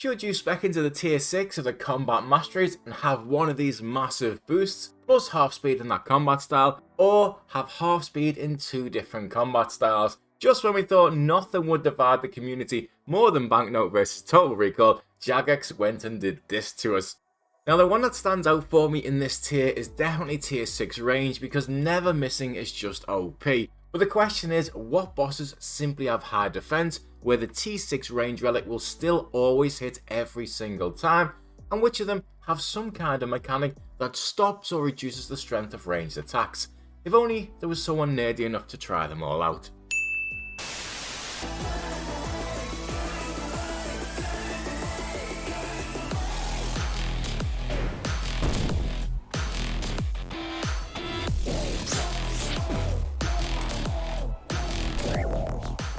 Should you spec into the tier 6 of the combat masteries and have one of these massive boosts, plus half speed in that combat style, or have half speed in 2 different combat styles? Just when we thought nothing would divide the community more than Banknote versus Total Recall, Jagex went and did this to us. Now the one that stands out for me in this tier is definitely tier 6 range, because never missing is just OP. But the question is, what bosses simply have high defense, where the T6 range relic will still always hit every single time, and which of them have some kind of mechanic that stops or reduces the strength of ranged attacks? If only there was someone nerdy enough to try them all out.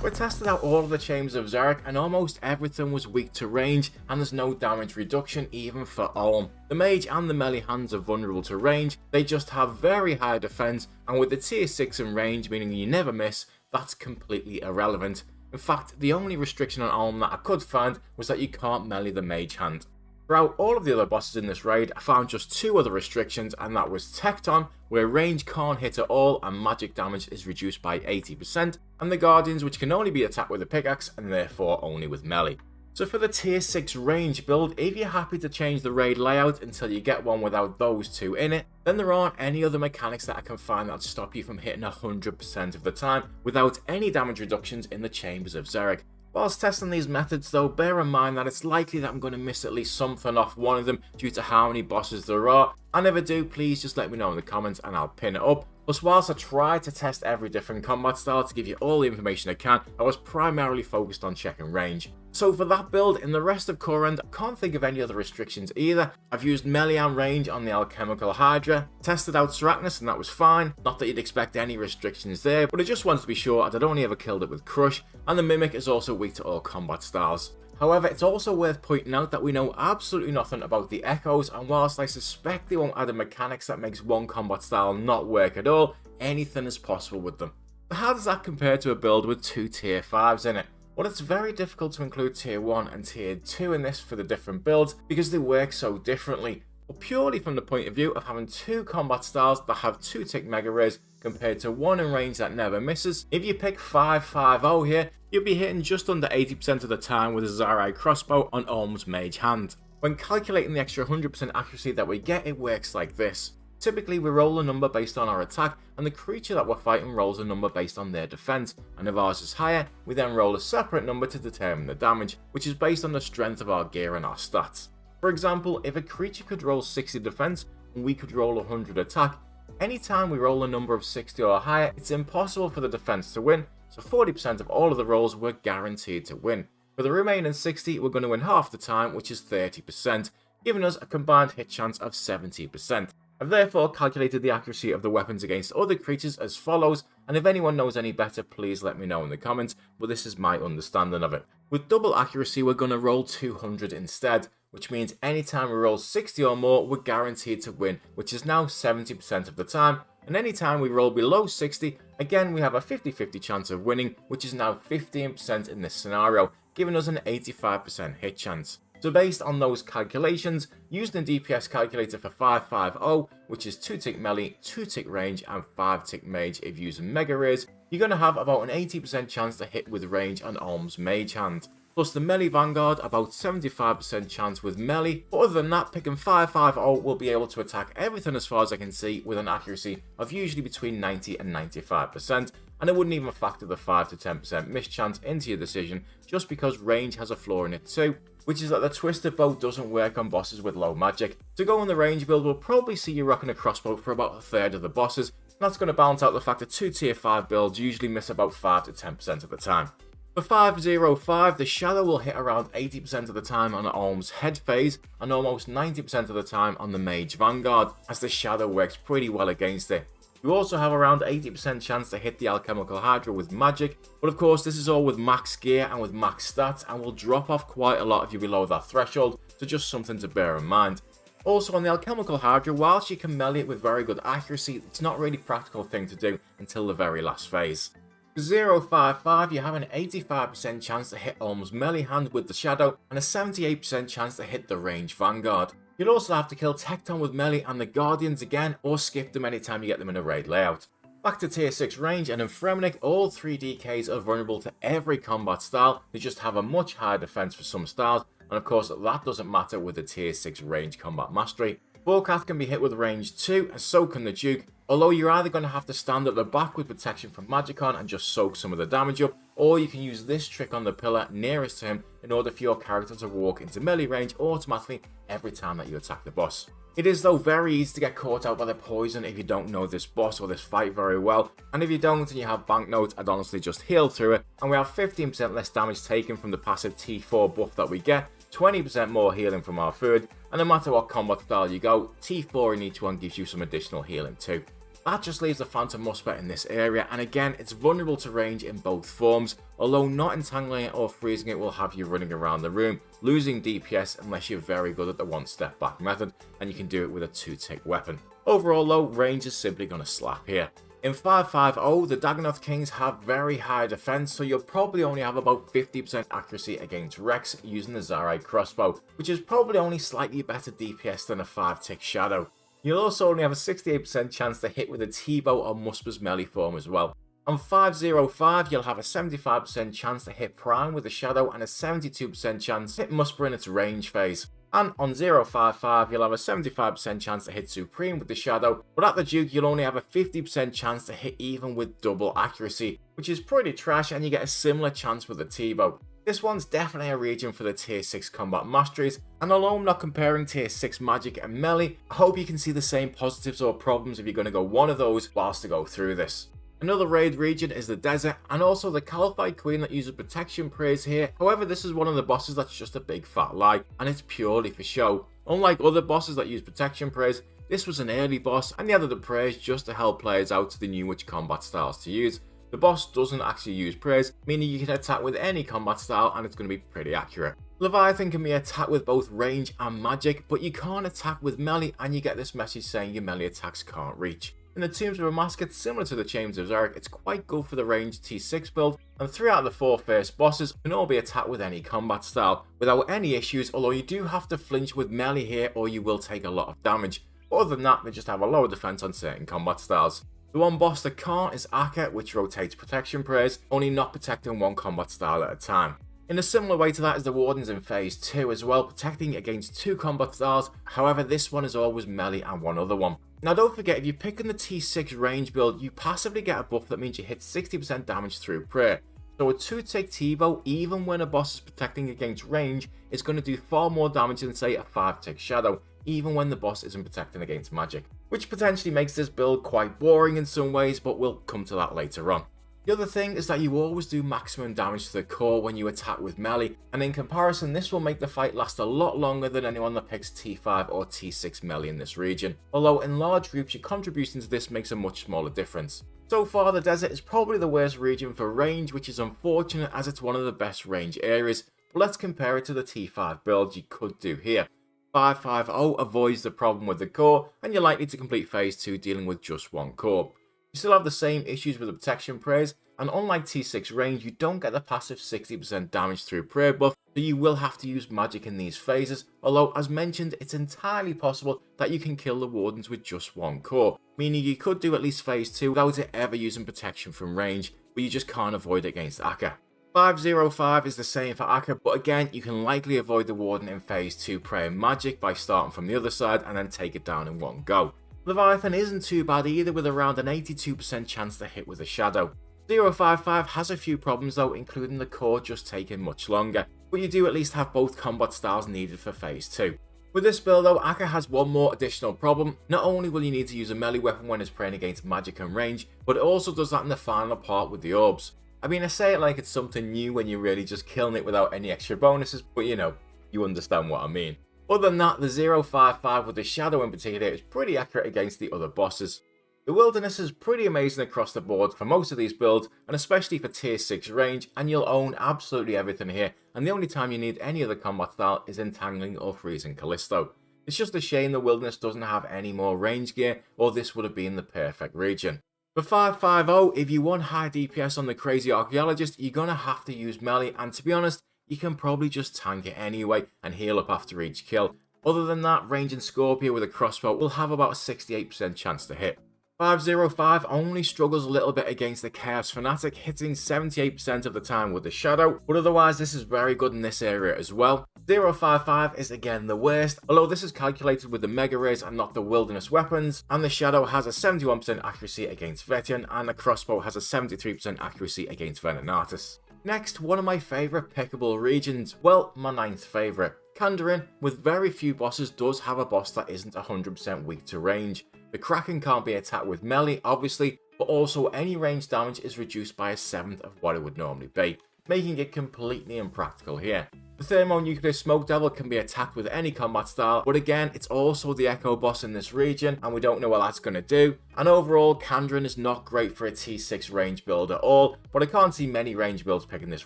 We tested out all of the Chambers of Xeric and almost everything was weak to range, and there's no damage reduction even for Olm. The mage and the melee hands are vulnerable to range, they just have very high defense, and with the tier 6 in range meaning you never miss, that's completely irrelevant. In fact, the only restriction on Olm that I could find was that you can't melee the mage hand. Throughout all of the other bosses in this raid, I found just 2 other restrictions, and that was Tecton, where range can't hit at all and magic damage is reduced by 80%, and the Guardians, which can only be attacked with a pickaxe and therefore only with melee. So for the tier 6 range build, if you're happy to change the raid layout until you get one without those 2 in it, then there aren't any other mechanics that I can find that stop you from hitting 100% of the time without any damage reductions in the Chambers of Xeric. Whilst testing these methods though, bear in mind that it's likely that I'm going to miss at least something off one of them due to how many bosses there are, and if I do, please just let me know in the comments and I'll pin it up. Plus, whilst I tried to test every different combat style to give you all the information I can, I was primarily focused on checking range. So for that build, in the rest of Kourend, I can't think of any other restrictions either. I've used melee and range on the Alchemical Hydra, tested out Sarachnis and that was fine, not that you'd expect any restrictions there, but I just wanted to be sure I'd only ever killed it with Crush, and the Mimic is also weak to all combat styles. However, it's also worth pointing out that we know absolutely nothing about the Echoes, and whilst I suspect they won't add a mechanics that makes one combat style not work at all, anything is possible with them. But how does that compare to a build with 2 tier 5s in it? Well, it's very difficult to include tier 1 and tier 2 in this for the different builds because they work so differently. But purely from the point of view of having 2 combat styles that have 2 tick mega rays compared to 1 in range that never misses, if you pick 5-5-0 here, you'll be hitting just under 80% of the time with a Zarai crossbow on Olm's mage hand. When calculating the extra 100% accuracy that we get, it works like this. Typically, we roll a number based on our attack, and the creature that we're fighting rolls a number based on their defense, and if ours is higher, we then roll a separate number to determine the damage, which is based on the strength of our gear and our stats. For example, if a creature could roll 60 defense, and we could roll 100 attack, anytime we roll a number of 60 or higher, it's impossible for the defense to win, so 40% of all of the rolls we're guaranteed to win. For the remaining 60, we're going to win half the time, which is 30%, giving us a combined hit chance of 70%. I've therefore calculated the accuracy of the weapons against other creatures as follows, and if anyone knows any better, please let me know in the comments, but this is my understanding of it. With double accuracy, we're going to roll 200 instead, which means anytime we roll 60 or more, we're guaranteed to win, which is now 70% of the time, and anytime we roll below 60, again we have a 50-50 chance of winning, which is now 15% in this scenario, giving us an 85% hit chance. So based on those calculations, using the DPS calculator for 5-5-0, which is 2 tick melee, 2 tick range and 5 tick mage if using mega rays, you're going to have about an 80% chance to hit with range on Olm's mage hand. Plus the melee vanguard, about 75% chance with melee, but other than that, picking 5-5-0 will be able to attack everything as far as I can see with an accuracy of usually between 90 and 95%, and it wouldn't even factor the 5 to 10% miss chance into your decision just because range has a flaw in it too, which is that the Twisted Bow doesn't work on bosses with low magic. To go on the range build, we'll probably see you rocking a crossbow for about a third of the bosses, and that's going to balance out the fact that 2 tier 5 builds usually miss about 5 to 10% of the time. For 5-0-5, the Shadow will hit around 80% of the time on Olm's head phase and almost 90% of the time on the Mage Vanguard, as the Shadow works pretty well against it. You also have around 80% chance to hit the Alchemical Hydra with magic, but of course this is all with max gear and with max stats and will drop off quite a lot if you're below that threshold, so just something to bear in mind. Also on the Alchemical Hydra, whilst you can melee it with very good accuracy, it's not really a practical thing to do until the very last phase. For 055, you have an 85% chance to hit Olm's melee hand with the Shadow and a 78% chance to hit the range Vanguard. You'll also have to kill Tecton with melee and the Guardians again, or skip them anytime you get them in a raid layout. Back to tier 6 range, and in Fremennik, all 3 DKs are vulnerable to every combat style. They just have a much higher defense for some styles, and of course that doesn't matter with the tier 6 range combat mastery. Volkath can be hit with range 2, and so can the Duke, although you're either going to have to stand at the back with protection from Magicon and just soak some of the damage up, or you can use this trick on the pillar nearest to him in order for your character to walk into melee range automatically every time that you attack the boss. It is though very easy to get caught out by the poison if you don't know this boss or this fight very well, and if you don't and you have banknotes, I'd honestly just heal through it, and we have 15% less damage taken from the passive T4 buff that we get, 20% more healing from our food, and no matter what combat style you go, T4 in each one gives you some additional healing too. That just leaves the Phantom Musper in this area, and again it's vulnerable to range in both forms, although not entangling it or freezing it will have you running around the room, losing DPS unless you're very good at the one step back method, and you can do it with a 2-tick weapon. Overall though, range is simply going to slap here. In 550, the Dagannoth Kings have very high defense, so you'll probably only have about 50% accuracy against Rex using the Zarai crossbow, which is probably only slightly better DPS than a 5-tick Shadow. You'll also only have a 68% chance to hit with a T-bow or Musper's melee form as well. On 505, you'll have a 75% chance to hit Prime with the Shadow and a 72% chance to hit Musper in its range phase. And on 055, you'll have a 75% chance to hit Supreme with the Shadow, but at the Duke you'll only have a 50% chance to hit even with double accuracy, which is pretty trash, and you get a similar chance with the T-bow. This one's definitely a region for the tier 6 combat masteries, and although I'm not comparing tier 6 magic and melee, I hope you can see the same positives or problems if you're going to go one of those whilst to go through this. Another raid region is the desert, and also the Caliphate Queen that uses protection praise here. However, this is one of the bosses that's just a big fat lie, and it's purely for show. Unlike other bosses that use protection praise, this was an early boss and they added the praise just to help players out to the new which combat styles to use. The boss doesn't actually use praise, meaning you can attack with any combat style and it's going to be pretty accurate. Leviathan can be attacked with both range and magic, but you can't attack with melee, and you get this message saying your melee attacks can't reach. In the Tombs of Amasketh, similar to the Chambers of Zarek, it's quite good for the range T6 build, and 3 out of the 4 first bosses can all be attacked with any combat style without any issues, although you do have to flinch with melee here or you will take a lot of damage. Other than that, they just have a lower defense on certain combat styles. The one boss that can't is Akka, which rotates protection praise, only not protecting one combat style at a time. In a similar way to that is the Wardens in phase 2 as well, protecting against 2 combat styles, however this one is always melee and one other one. Now don't forget, if you're picking the T6 range build, you passively get a buff that means you hit 60% damage through prayer. So a 2-tick T-bow, even when a boss is protecting against range, is going to do far more damage than say a 5-tick Shadow, even when the boss isn't protecting against magic. Which potentially makes this build quite boring in some ways, but we'll come to that later on. The other thing is that you always do maximum damage to the core when you attack with melee, and in comparison this will make the fight last a lot longer than anyone that picks T5 or T6 melee in this region, although in large groups your contribution to this makes a much smaller difference. So far the desert is probably the worst region for range, which is unfortunate as it's one of the best range areas, but let's compare it to the T5 build you could do here. 550 avoids the problem with the core, and you're likely to complete phase 2 dealing with just one core. You still have the same issues with the protection praise, and unlike T6 range, you don't get the passive 60% damage through prayer buff, so you will have to use magic in these phases, although as mentioned, it's entirely possible that you can kill the Wardens with just one core, meaning you could do at least phase 2 without it ever using protection from range, but you just can't avoid it against Akka. 505 is the same for Akka, but again, you can likely avoid the Warden in phase 2 prayer magic by starting from the other side and then take it down in one go. Leviathan isn't too bad either, with around an 82% chance to hit with a Shadow. 055 has a few problems though, including the core just taking much longer, but you do at least have both combat styles needed for phase 2. With this build though, Akka has one more additional problem. Not only will you need to use a melee weapon when it's praying against magic and range, but it also does that in the final part with the orbs. I mean, I say it like it's something new when you're really just killing it without any extra bonuses, but you know, you understand what I mean. Other than that, the 055 with the Shadow in particular is pretty accurate against the other bosses. The Wilderness is pretty amazing across the board for most of these builds, and especially for tier 6 range, and you'll own absolutely everything here, and the only time you need any other combat style is Entangling or Freezing Callisto. It's just a shame the Wilderness doesn't have any more range gear, or this would have been the perfect region. For 550, if you want high DPS on the Crazy Archaeologist, you're gonna have to use melee, and to be honest, you can probably just tank it anyway and heal up after each kill. Other than that, range and Scorpio with a crossbow will have about a 68% chance to hit. 505 only struggles a little bit against the Chaos Fanatic, hitting 78% of the time with the Shadow, but otherwise this is very good in this area as well. 055 is again the worst, although this is calculated with the Mega Rays and not the Wilderness weapons, and the Shadow has a 71% accuracy against Vetian, and the Crossbow has a 73% accuracy against Venenatus. Next, one of my favourite pickable regions, well, my 9th favourite. Kandarin, with very few bosses, does have a boss that isn't 100% weak to range. The Kraken can't be attacked with melee, obviously, but also any range damage is reduced by a 7th of what it would normally be, making it completely impractical here. The Thermonuclear Smoke Devil can be attacked with any combat style, but again, it's also the Echo boss in this region, and we don't know what that's going to do. And overall, Kandarin is not great for a T6 range build at all, but I can't see many range builds picking this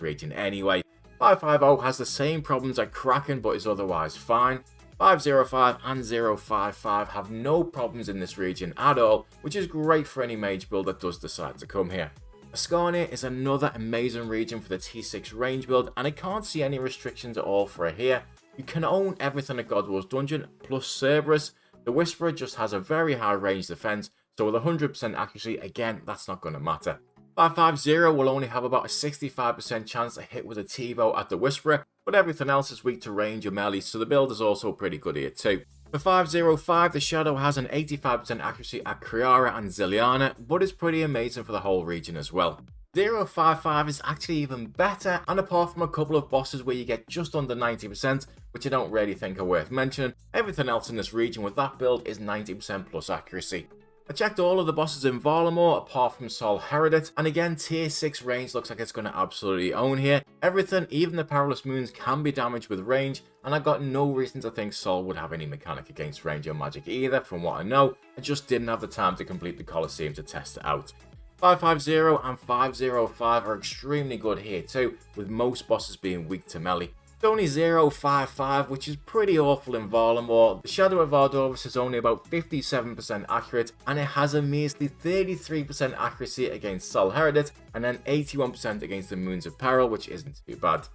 region anyway. 550 has the same problems as Kraken, but is otherwise fine. 505 and 055 have no problems in this region at all, which is great for any mage build that does decide to come here. Asgarnia is another amazing region for the T6 range build, and I can't see any restrictions at all for it here. You can own everything at God Wars Dungeon, plus Cerberus. The Whisperer just has a very high range defense, so with 100% accuracy, again, that's not going to matter. 550 will only have about a 65% chance to hit with a T-bow at the Whisperer, but everything else is weak to range or melee, so the build is also pretty good here too. For 505, the Shadow has an 85% accuracy at Kriara and Ziliana, but is pretty amazing for the whole region as well. 055 is actually even better, and apart from a couple of bosses where you get just under 90%, which I don't really think are worth mentioning, everything else in this region with that build is 90% plus accuracy. I checked all of the bosses in Varlamore apart from Sol Heredit, and again tier 6 range looks like it's going to absolutely own here. Everything, even the Perilous Moons, can be damaged with range, and I got no reason to think Sol would have any mechanic against range or magic either from what I know. I just didn't have the time to complete the Colosseum to test it out. 550 and 505 are extremely good here too, with most bosses being weak to melee. It's only 055, which is pretty awful in Varlamore. The Shadow of Ardorus is only about 57% accurate, and it has a measly 33% accuracy against Sol Heredit, and then 81% against the Moons of Peril, which isn't too bad.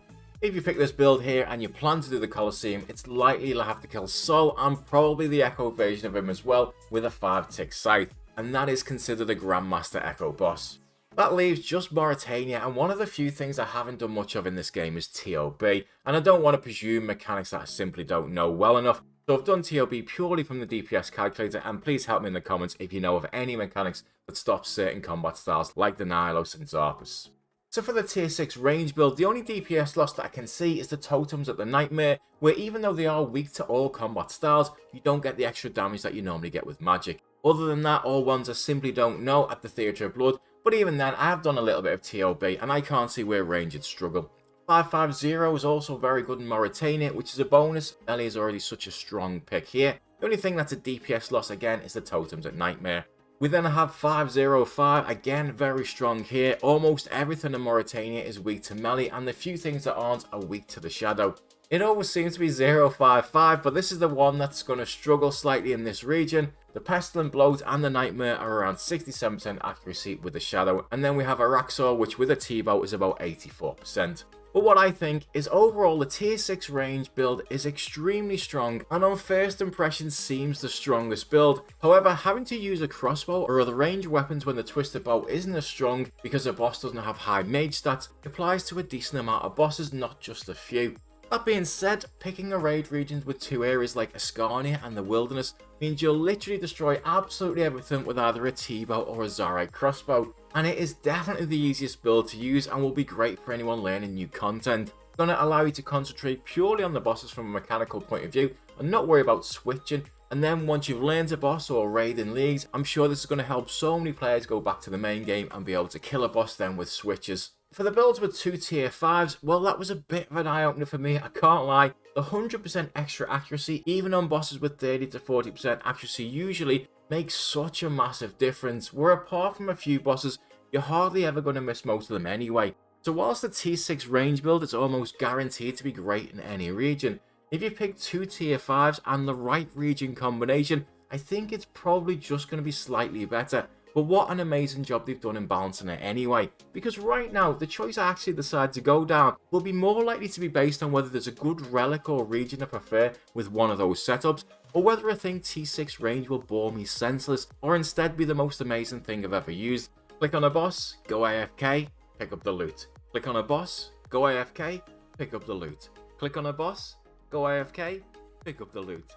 If you pick this build here and you plan to do the Colosseum, it's likely you'll have to kill Sol and probably the Echo version of him as well with a 5-tick scythe, and that is considered a Grandmaster Echo boss. That leaves just Morytania, and one of the few things I haven't done much of in this game is TOB, and I don't want to presume mechanics that I simply don't know well enough, so I've done TOB purely from the DPS calculator, and please help me in the comments if you know of any mechanics that stop certain combat styles like the Nihilos and Zarpus. So for the tier 6 range build, the only DPS loss that I can see is the totems at the Nightmare, where even though they are weak to all combat styles, you don't get the extra damage that you normally get with magic. Other than that, all ones I simply don't know at the Theatre of Blood, but even then I have done a little bit of TOB and I can't see where range would struggle. 550 is also very good in Morytania, which is a bonus. Melee is already such a strong pick here. The only thing that's a DPS loss again is the totems at Nightmare. We then have 505, again very strong here. Almost everything in Morytania is weak to melee, and the few things that aren't are weak to the Shadow. It always seems to be 055, but this is the one that's going to struggle slightly in this region. The Pestilent Bloat and the Nightmare are around 67% accuracy with the Shadow, and then we have Araxor, which with a T-bow is about 84%. But what I think is overall the tier 6 range build is extremely strong, and on first impression seems the strongest build. However, having to use a crossbow or other range weapons when the Twisted Bow isn't as strong because the boss doesn't have high mage stats applies to a decent amount of bosses, not just a few. That being said, picking a raid region with two areas like Asgarnia and the Wilderness means you'll literally destroy absolutely everything with either a T-bow or a Zarite crossbow, and it is definitely the easiest build to use and will be great for anyone learning new content. It's going to allow you to concentrate purely on the bosses from a mechanical point of view and not worry about switching, and then once you've learned a boss or raid in leagues, I'm sure this is going to help so many players go back to the main game and be able to kill a boss then with switches. For the builds with 2 tier 5s, well, that was a bit of an eye-opener for me, I can't lie. The 100% extra accuracy, even on bosses with 30 to 40% accuracy usually, makes such a massive difference, where apart from a few bosses, you're hardly ever going to miss most of them anyway. So whilst the T6 range build is almost guaranteed to be great in any region, if you pick 2 tier 5s and the right region combination, I think it's probably just going to be slightly better. But what an amazing job they've done in balancing it anyway, because right now the choice I actually decide to go down will be more likely to be based on whether there's a good relic or region I prefer with one of those setups, or whether I think T6 range will bore me senseless, or instead be the most amazing thing I've ever used. Click on a boss, go AFK, pick up the loot. Click on a boss, go AFK, pick up the loot. Click on a boss, go AFK, pick up the loot.